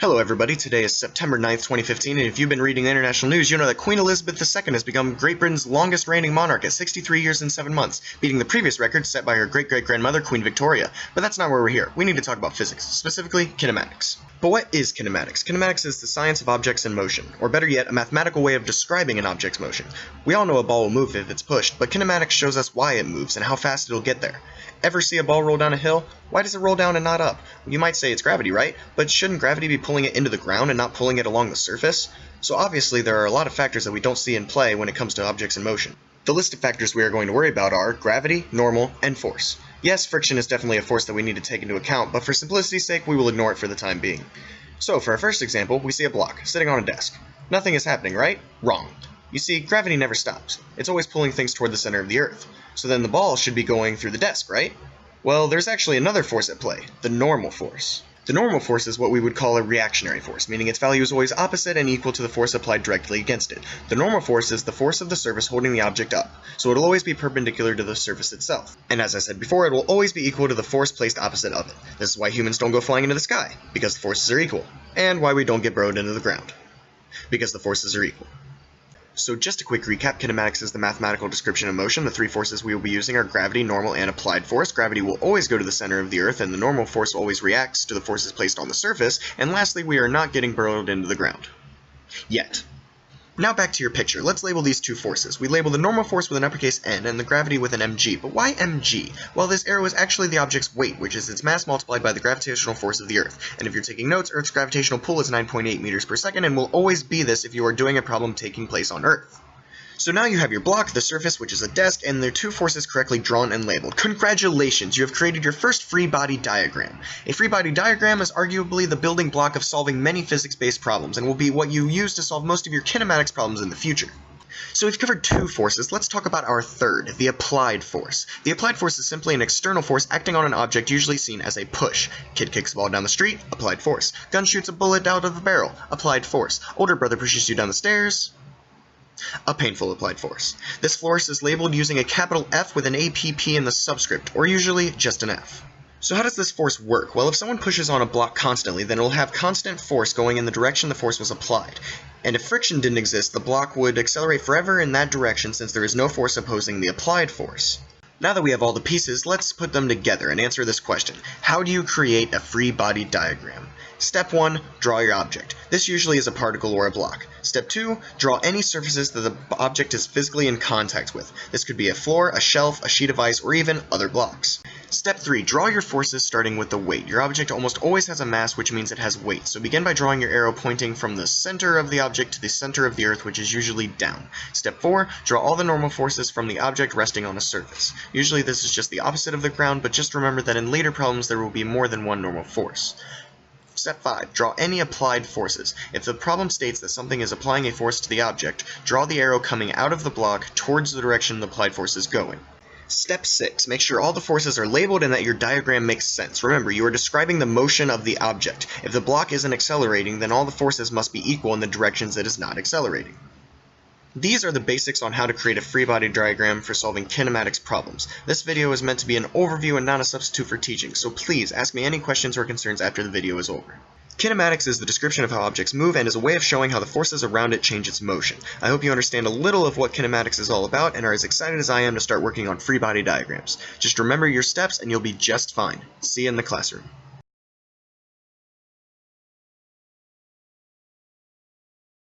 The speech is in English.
Hello everybody, today is September 9th, 2015, and if you've been reading the international news, you know that Queen Elizabeth II has become Great Britain's longest reigning monarch at 63 years and 7 months, beating the previous record set by her great-great-grandmother, Queen Victoria. But that's not where we're here. We need to talk about physics, specifically kinematics. But what is kinematics? Kinematics is the science of objects in motion, or better yet, a mathematical way of describing an object's motion. We all know a ball will move if it's pushed, but kinematics shows us why it moves and how fast it'll get there. Ever see a ball roll down a hill? Why does it roll down and not up? You might say it's gravity, right? But shouldn't gravity be pulling it into the ground and not pulling it along the surface? So obviously there are a lot of factors that we don't see in play when it comes to objects in motion. The list of factors we are going to worry about are gravity, normal, and force. Yes, friction is definitely a force that we need to take into account, but for simplicity's sake we will ignore it for the time being. So for our first example, we see a block sitting on a desk. Nothing is happening, right? Wrong. You see, gravity never stops. It's always pulling things toward the center of the Earth. So then the ball should be going through the desk, right? Well, there's actually another force at play, the normal force. The normal force is what we would call a reactionary force, meaning its value is always opposite and equal to the force applied directly against it. The normal force is the force of the surface holding the object up, so it'll always be perpendicular to the surface itself. And as I said before, it will always be equal to the force placed opposite of it. This is why humans don't go flying into the sky, because the forces are equal. And why we don't get burrowed into the ground, because the forces are equal. So just a quick recap, kinematics is the mathematical description of motion. The three forces we will be using are gravity, normal, and applied force. Gravity will always go to the center of the Earth, and the normal force always reacts to the forces placed on the surface. And lastly, we are not getting burrowed into the ground. Yet. Now back to your picture. Let's label these two forces. We label the normal force with an uppercase N and the gravity with an mg. But why mg? Well, this arrow is actually the object's weight, which is its mass multiplied by the gravitational force of the Earth. And if you're taking notes, Earth's gravitational pull is 9.8 meters per second and will always be this if you are doing a problem taking place on Earth. So now you have your block, the surface, which is a desk, and their two forces correctly drawn and labeled. Congratulations, you have created your first free body diagram. A free body diagram is arguably the building block of solving many physics-based problems, and will be what you use to solve most of your kinematics problems in the future. So we've covered two forces, let's talk about our third, the applied force. The applied force is simply an external force acting on an object usually seen as a push. Kid kicks a ball down the street, applied force. Gun shoots a bullet out of a barrel, applied force. Older brother pushes you down the stairs, a painful applied force. This force is labeled using a capital F with an APP in the subscript, or usually just an F. So how does this force work? Well, if someone pushes on a block constantly, then it will have constant force going in the direction the force was applied. And if friction didn't exist, the block would accelerate forever in that direction since there is no force opposing the applied force. Now that we have all the pieces, let's put them together and answer this question. How do you create a free body diagram? Step 1, draw your object. This usually is a particle or a block. Step 2, draw any surfaces that the object is physically in contact with. This could be a floor, a shelf, a sheet of ice, or even other blocks. Step 3, draw your forces starting with the weight. Your object almost always has a mass, which means it has weight. So begin by drawing your arrow pointing from the center of the object to the center of the Earth, which is usually down. Step 4, draw all the normal forces from the object resting on a surface. Usually this is just the opposite of the ground, but just remember that in later problems there will be more than one normal force. Step 5. Draw any applied forces. If the problem states that something is applying a force to the object, draw the arrow coming out of the block towards the direction the applied force is going. Step 6. Make sure all the forces are labeled and that your diagram makes sense. Remember, you are describing the motion of the object. If the block isn't accelerating, then all the forces must be equal in the directions it is not accelerating. These are the basics on how to create a free body diagram for solving kinematics problems. This video is meant to be an overview and not a substitute for teaching, so please ask me any questions or concerns after the video is over. Kinematics is the description of how objects move and is a way of showing how the forces around it change its motion. I hope you understand a little of what kinematics is all about and are as excited as I am to start working on free body diagrams. Just remember your steps and you'll be just fine. See you in the classroom.